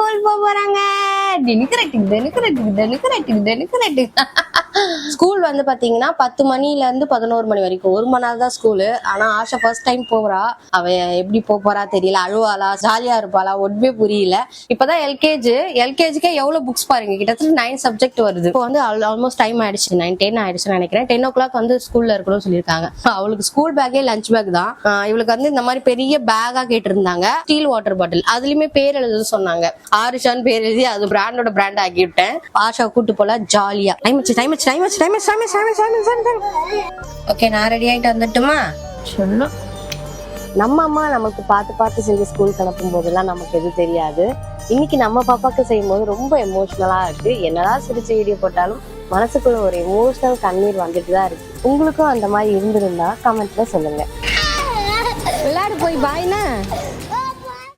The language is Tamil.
ஸ்கூல் போறாங்க. ஸ்கூல் வந்து பாத்தீங்கன்னா 10 மணில இருந்து 11 மணி வரைக்கும் 1 மணி நேரம் தான் ஸ்கூலு. ஆனா ஆஷா ஃபர்ஸ்ட் டைம் போறா. அவ எப்படி போறா தெரியல, அழுவாளா ஜாலியா இருப்பாளா ஒன்றுமே புரியல. இப்பதான் எல்கேஜிக்கே எவ்வளவு புக்ஸ் பாருங்க, கிட்டத்தட்ட 9 சப்ஜெக்ட் வருது. இப்போ வந்து ஆல்மோஸ்ட் டைம் ஆயிடுச்சு, 9-10 ஆயிடுச்சுன்னு நினைக்கிறேன். 10 o'clock வந்து ஸ்கூல்ல இருக்கணும்னு சொல்லியிருக்காங்க. அவளுக்கு ஸ்கூல் பேக்கே லஞ்ச் பேக் தான். இவளுக்கு வந்து இந்த மாதிரி பெரிய பேக்கா கேட்டிருந்தாங்க. ஸ்டீல் வாட்டர் பாட்டில், அதுலயுமே பேர் எழுத சொன்னாங்க. ஆரிஷான்னு பேர் எழுதி அது பிராண்ட் ஆக்கி விட்டேன். ஆஷா கூட்டு போல ஜாலியா. ஓகே, நான் ரெடி ஆயிட்டு வந்துட்டுமா? சொல்லும். நம்ம அம்மா நமக்கு பார்த்து செஞ்சு ஸ்கூலுக்கு அனுப்பும் போதெல்லாம் நமக்கு எதுவும் தெரியாது. இன்னைக்கு நம்ம பாப்பாக்கு செய்யும் போது ரொம்ப எமோஷனலா இருக்கு. என்னதான் சிரிச்ச வீடியோ போட்டாலும் மனசுக்குள்ள ஒரு எமோஷனல் கண்ணீர் வந்துட்டு தான் இருக்கு. உங்களுக்கும் அந்த மாதிரி இருந்திருந்தா கமெண்ட்ல சொல்லுங்க. விளையாடு போய் பாய்னா.